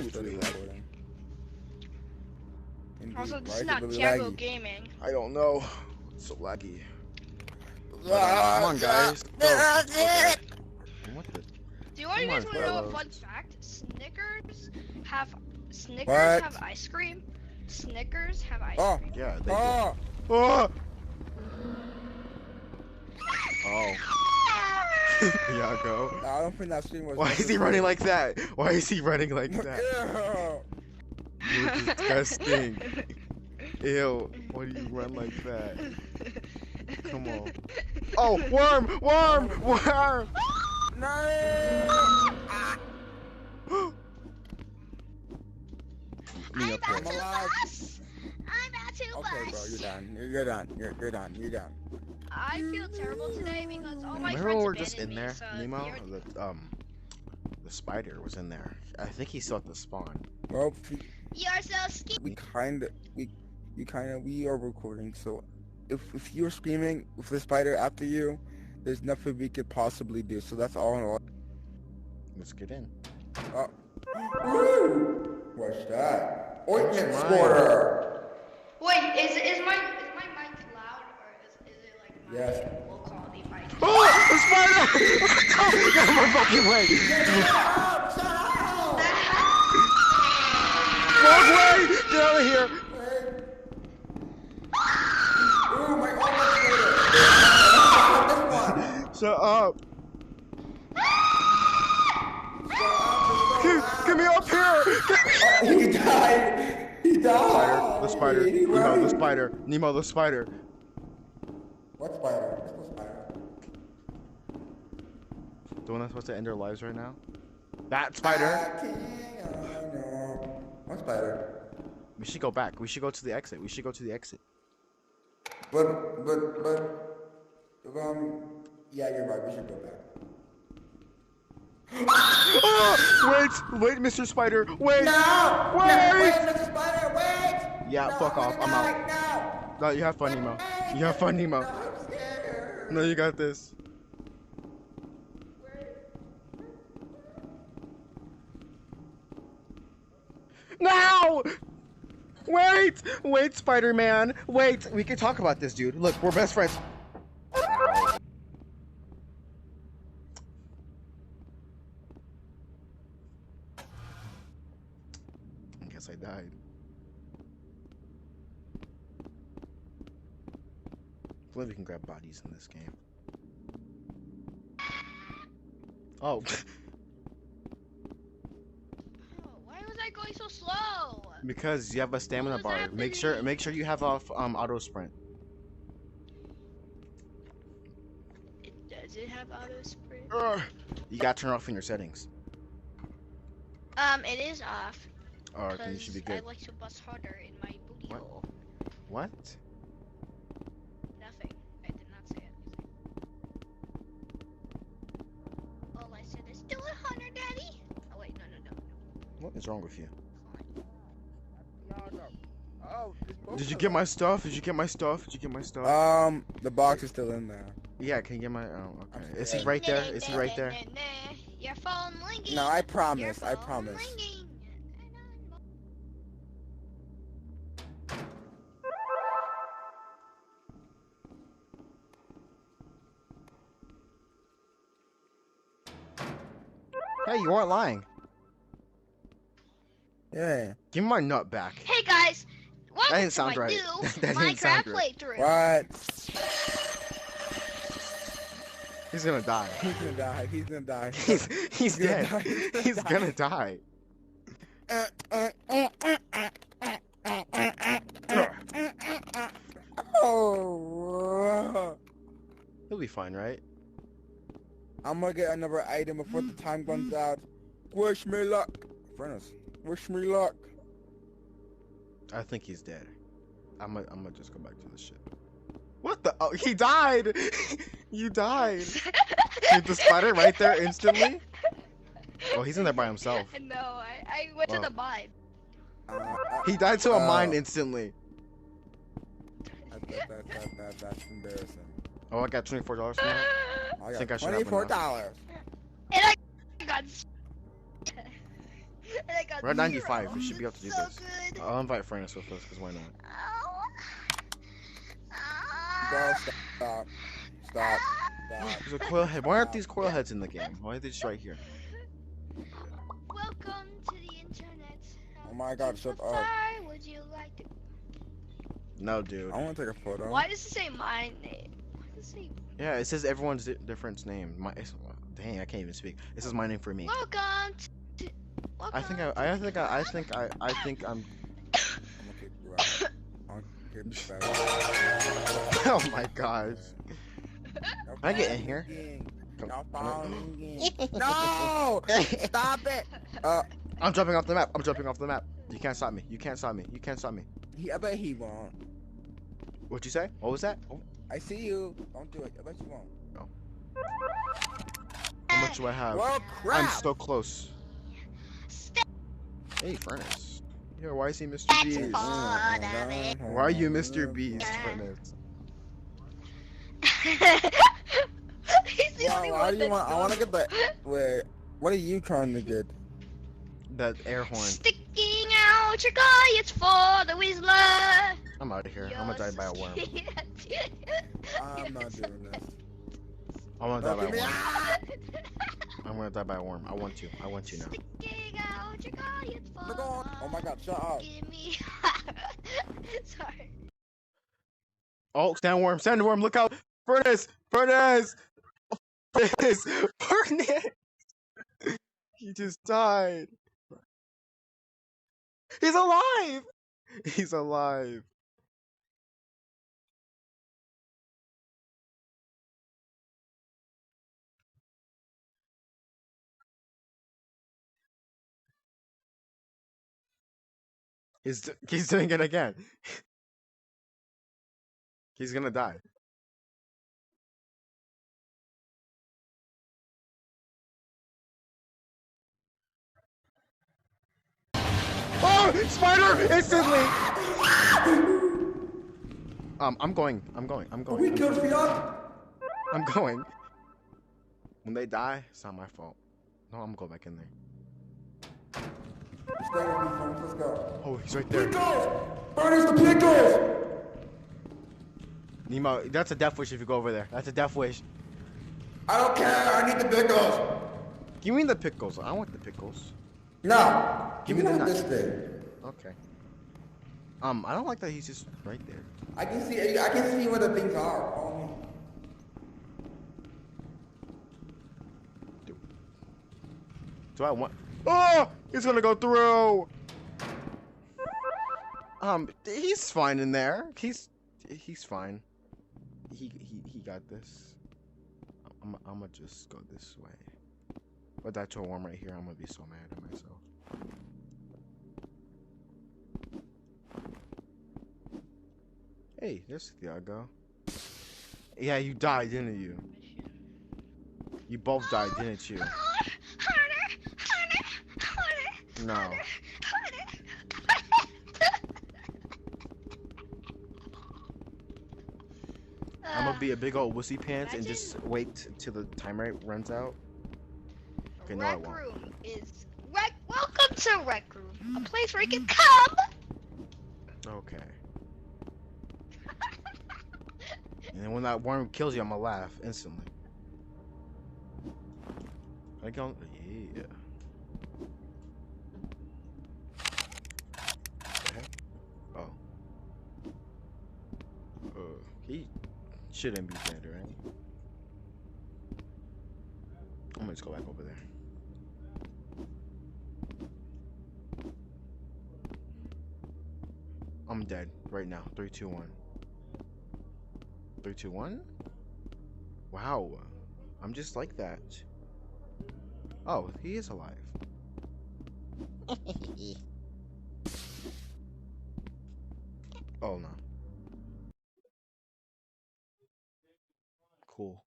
literally recording. Also, Indeed. this Why is not it really Thiago laggy? Gaming. I don't know. It's so laggy. Ah, Come on, guys. Go. Okay. What the? Do you guys Come on, want to know a fellas. fun fact? Snickers What? have ice cream. Snickers have ice Oh. cream. Yeah, they Oh! do. Oh! Oh. Yeah, go. I don't think that stream was. Why is he running like that? Why is he running like that? Ew. You're disgusting. Ew. Why do you run like that? Come on. Oh, worm! Worm! Worm! No! Me up I'm here. about to bust. I'm about to Okay, bro, bust. you're done. You're done. You're done. You're done. I feel terrible today because all my Remember friends when we were abandoned just in me, there, so Nemo? you're- The spider was in there. I think he still at the spawn. Well, You're so skinny. we are recording. So, if you're screaming with the spider after you, there's nothing we could possibly do. So that's all in all. Let's get in. Oh. Woo! What's that? Ointment That's squirter. Wait, is my mic loud or is it like my Yes. low quality mic? Oh! The spider! Oh, get out of my fucking way! Wrong way! Get out of here! Ooh, my ointment squirter. Shut up! Get me up here! He died. He died. The spider. He Nemo, ran. the spider. Nemo, the spider. What spider? What's the spider? The one that's supposed to end their lives right now? That spider! No. What spider? We should go back. We should go to the exit. We should go to the exit. But, yeah, you're right. We should go back. Oh, wait, Mr. Spider. Wait! No! Wait! No, wait, Mr. Spider, wait! Yeah, No, fuck off. I'm out. out. No, you have fun, Nemo. You have fun, Nemo. No, I'm scared. No, you got this. No! Wait! Wait, Spider-Man! Wait! We can talk about this, dude. Look, we're best friends. I guess I died. I believe we can grab bodies in this game. Oh. Why was I going so slow? Because you have a stamina What bar. was Make happening? sure you have off auto sprint. Does it have auto sprint? You gotta turn off in your settings. It is off. Or then you should be I good. like to bust harder in my booty What? hole. What? Nothing. I did not say it. All I said is, do it, Hunter Daddy. Oh wait, no. What is wrong with you? Oh, Did you get my stuff? Did you get my stuff? Did you get my stuff? the box is still in there. Yeah, can you get my? Oh, okay. I'm Is he sorry. right there? Is he right there? Your phone ringing. No, I Your promise. I phone promise. ringing. Hey, you weren't lying. Yeah. Give me my nut back. Hey guys, welcome didn't to sound my right. new That didn't Minecraft sound right. playthrough. What? He's gonna die. He's gonna die. He's gonna die. He's gonna dead. die. He's gonna die. Oh. He'll be fine, right? I'm gonna get another item before the time runs out. Wish me luck. Furnace. Wish me luck. I think he's dead. I'm gonna just go back to the ship. What the? Oh, he died! You died! Dude, the spider right there instantly? Oh, he's in there by himself. No, I went to Wow. the mine. He died to a mine instantly. That's embarrassing. Oh, I got $24 from that? I got think I should have $24. And I got And I got We're at 95. 0. We should be able to do so this. Good. I'll invite Furnace with us, because why not? Ow. Bro, Ah. stop. Stop. There's a coil head. Why aren't these coil heads in the game? Why are they just right here? Welcome to the internet. Oh my god, shut up. Fire, would you like to? No, dude. I want to take a photo. Why does it say my name? Why does it say? Yeah, it says everyone's different name. Dang, I can't even speak. It says my name for me. Welcome. I think I'm. I'm gonna kick you out. I'll kick you out. Oh my gosh. Can I get in here? Come Y'all on. following me. No! Stop it! I'm jumping off the map. I'm jumping off the map. You can't stop me. You can't stop me. You can't stop me. I bet he won't. What'd you say? What was that? Oh, I see you. Don't do it. I bet you won't. how much do I have? Well, crap! I'm so close. Hey, Furnace. Yo, why is he Mr. Beast? Why are you Mr. Beast, Furnace? He's the only Why one do you want? I that's want to get the. Wait. What are you trying to get? That air horn. sticking out your guy. It's for the Weasler. I'm out of here. I'm gonna die by a worm. I'm not doing this. I'm gonna die by a Give me worm. out! I'm gonna die by a worm. I want you. I want you now. Sticking out your guy. It's for Look on. Oh my god, shut up. Give me. Sorry. Oh, sandworm, sandworm, look out! Furnace! Furnace! Furnace! Furnace! He just died. He's alive! He's alive. He's doing it again. He's gonna die. Oh! Spider! Instantly! I'm going. I'm going. I'm going. I'm going. When they die, it's not my fault. No, I'm gonna go back in there. Stay with me, friends. Let's go. Oh, he's right there. Pickles! Furnace the pickles! Nemo, that's a death wish if you go over there. That's a death wish. I don't care. I need the pickles. Give me the pickles. I want the pickles. No. Give me the this nuts. thing. Okay. I don't like that he's just right there. I can see where the things are. Follow me. Do I want? Oh, he's gonna go through. He's fine in there. He's fine. He got this. I'm gonna just go this way. But that to a worm right here, I'm gonna be so mad at myself. Hey, there's Thiago. Yeah, you died, didn't you? You both died, didn't you? No. I'm gonna be a big old wussy pants and just wait till the timer runs out. Okay, no, I Rec won't. Room is welcome to Rec Room, a place where you can come. Okay. And then when that worm kills you, I'm gonna laugh instantly. I go, yeah. The heck? Oh. He shouldn't be dead, right? I'm gonna just go back over there. I'm dead right now. 3, 2, 1. 3, 2, 1? Wow. I'm just like that. Oh, he is alive. Oh no. Cool.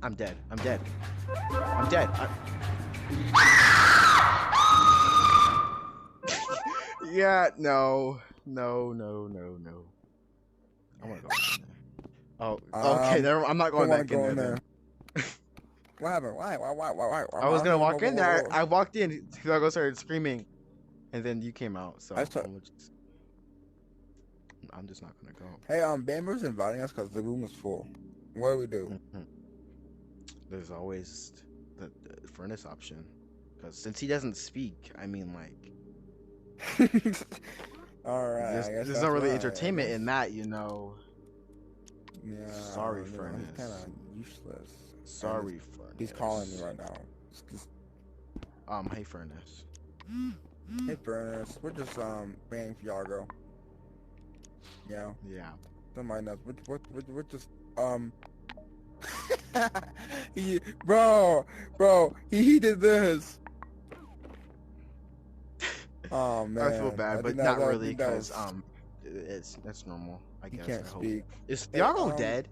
I'm dead. I'm dead. I'm dead. Yeah, no. No, no, no, no. I wanna go back in there. Oh, okay. I'm not going back in go there. Then. What happened? Why? I was gonna walk in there. I walked in. Thiago started screaming, and then you came out. So I'm just not gonna go. Hey, Bamber's inviting us because the room is full. What do we do? There's always the furnace option, because since he doesn't speak, I mean, like, all right. There's not really entertainment in that, you know. Yeah. Sorry, He's furnace. kind of useless. Sorry, furnace. He's calling me right now. Hey, furnace. Hey, furnace. We're just Bamber and Thiago. Yeah. Yeah. Somebody knows. We're just bro, he did this. Oh man. I feel bad, but not really, because that's normal. I guess. He can't speak. Is Thiago dead?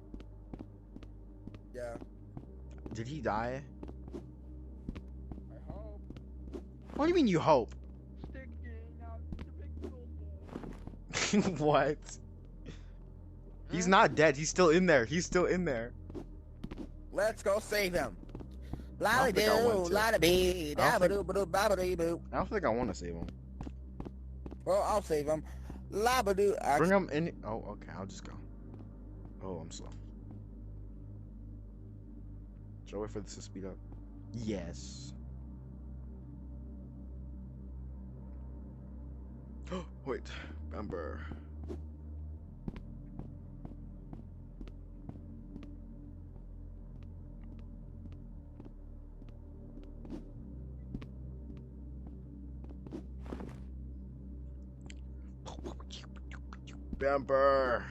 Yeah. Did he die? I hope. What do you mean you hope? What? He's not dead. He's still in there. He's still in there. Let's go save him. I don't think I want to. I I don't think I want to save him. Well, I'll save him. Bring him in. Oh, okay. I'll just go. Oh, I'm slow. Should I wait for this to speed up? Yes. Wait. Bamber. Bamber.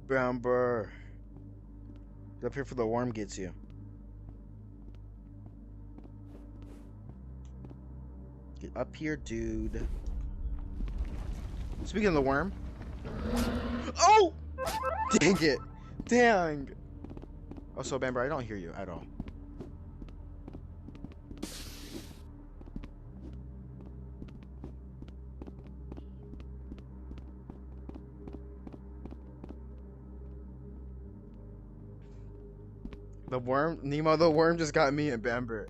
Bamber. Get up here for the worm gets you. Get up here, dude. Speaking of the worm. Oh! Dang it. Dang. Oh, so Bamber, I don't hear you at all. The worm, Nemo, the worm just got me and Bamber.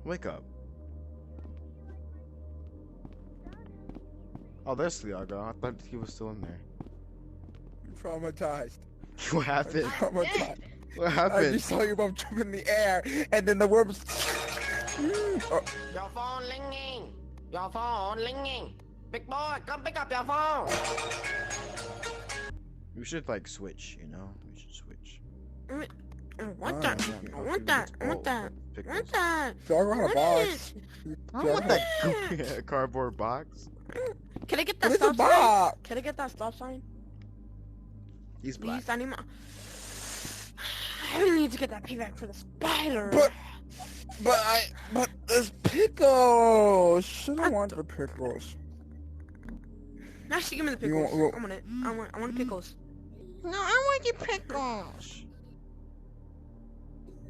Wake up. Oh, there's Thiago. I thought he was still in there. I'm traumatized. What happened? I'm traumatized. What I happened? just saw you both jump in the air, and then the worms. Your phone ringing. Your phone ringing. Big boy, come pick up your phone. We should like switch, you know? We should switch. What that? I want that. I want that. I want that. Thiago had a box. I don't want that cardboard box. Can I get that What is a stop sign? box? Can I get that stop sign? He's black. Please, I really need to get that payback for the spider. But there's pickles. Should I want the pickles? Actually, give me the pickles. I want it. I want pickles. No, I want your pickles.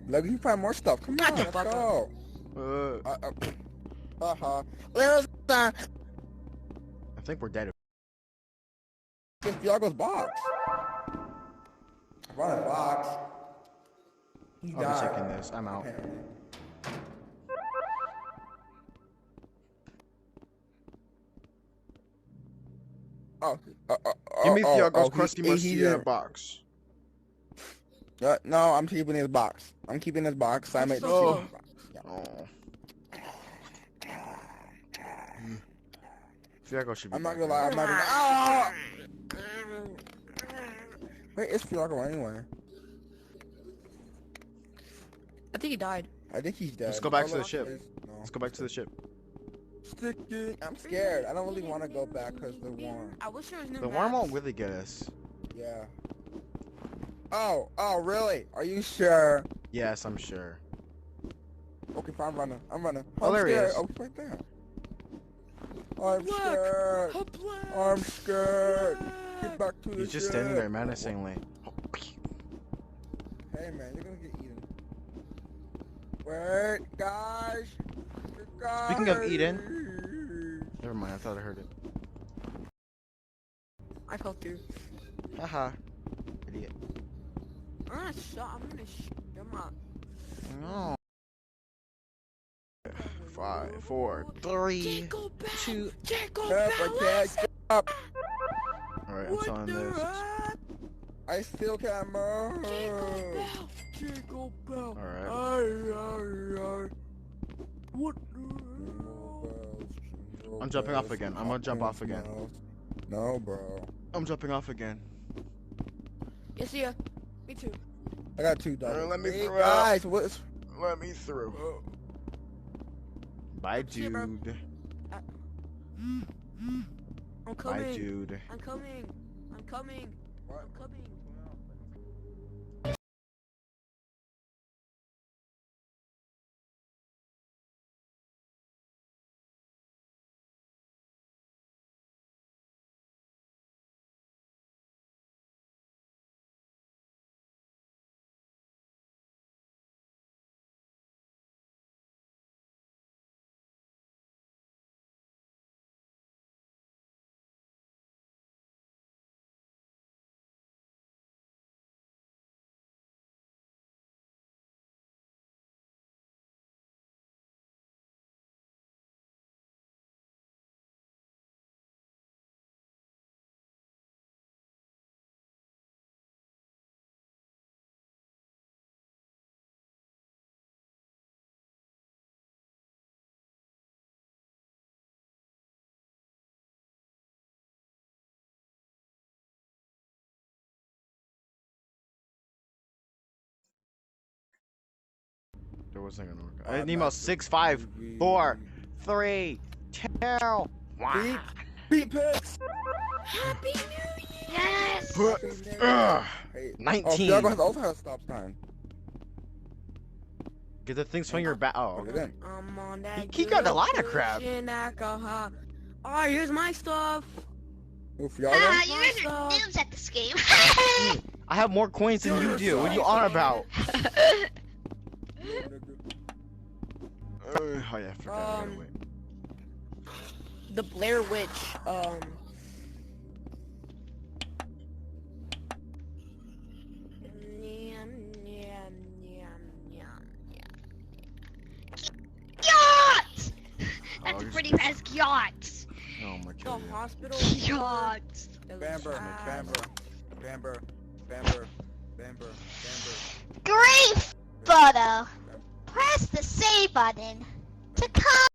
Let me find more stuff. Come on, let's go. Where's the? I think we're dead. It's Thiago's box. I brought his box. He I'll be died. checking this. I'm out. Apparently. Give me Thiago's crusty musty box. No, I'm keeping his box. I'm keeping his box. I made so the box. Yeah. Oh. Thiago should be. I'm not back gonna lie. there. I'm not gonna. Ah! Wait, it's Thiago anyway. I think he died. I think he's dead. Let's go back to the Hold on, ship. please. No. Let's go back to the ship. Sticky. I'm scared. I don't really want to go back because the worm. I wish there was new The maps. worm won't really get us. Yeah. Oh, really? Are you sure? Yes, I'm sure. Okay, fine, I'm running. Oh, I'm there he scared. is. Oh, he's right there. I'm Black. scared. A black. I'm scared. Get back to the He's just ship. standing there menacingly. Hey, man, you're gonna get eaten. Wait, guys. Speaking of Eden. Never mind, I thought I heard it. I fell through. Haha. Idiot. I'm gonna shoot him up. No. 5, 4, 3, 2. Up. Alright, I'm selling this. I still can't move. Jingle bell. Alright. What? I'm jumping off again. I'm gonna jump off again. No, bro. I'm jumping off again. Yes, yeah. Me too. I got $2. Let me Hey, through. guys, what's... Let me through. Bye, See you, bro. dude. I'm Bye, coming. dude. I'm coming. I'm coming. I'm coming. There wasn't gonna work. I Nemo 6, 5, 4, 3, 2, 1. Beat pigs. Happy New Year. Yes! Hey, 19. Oh, Thiago has also has a stop sign. Get the things from your back. Oh, Put it in. I'm on that. He got a lot of crap. Alcohol. Oh, here's my stuff. Oof, Ah, Thiago. you guys are noobs at this game. I have more coins than you do. What are you on about? Oh yeah, I forgot. Wait. The Blair Witch. Yachts! That's a Oh, pretty fast yachts. Oh my The god. hospital. Yachts. Bamber. Bamber. Bamber. Bamber. Great photo. Press the save button to come.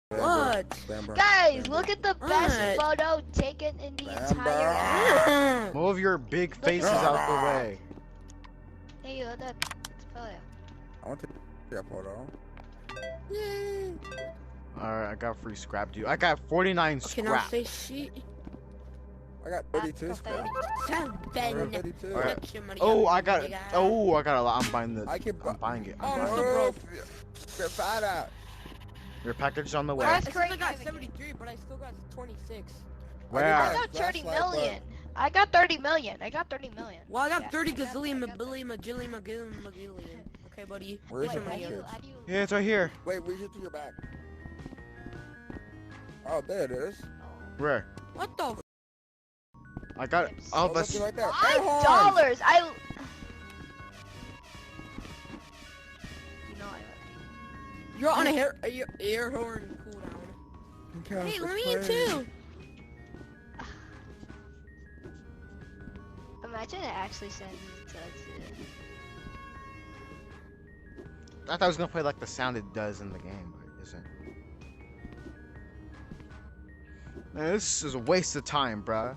What? Bamber. Guys, Bamber. look at the best What? photo taken in the Bamber. entire app. Move your big faces out the way. Hey, look at this photo. I want to take that photo. Alright, I got free scrap, dude. I got 49 Okay, now scrap. say shit. I got 32 scrap. I got 32. Alright. Get your money Oh, out, I got. nigga. Oh, I got a lot. I'm buying the. I can I'm buying it. Oh, I'm I'm buying so it. broke. Get fat out. Your package is on the way. Where's I still Craig got giving 73, but I still got 26. Where? I at? got 30 Flashlight, million. I got 30 million. I got 30 million. Well, I got Yeah, 30 I got- gazillion, I got mabillion, magillion, magillion, magillion. Okay, buddy. Where's Get your your money package? out. How do you? Yeah, it's right here. Wait, where's it to your back? Oh, there it is. Where? What the? I got. Chips. Oh, look that's. right there. Air horns! $5. I. You know I. You're on a air horn cooldown. Okay, Hey, let's let me play. in too. Imagine it actually sends it. I thought I was gonna play like the sound it does in the game, but it isn't. Man, this is a waste of time, bruh.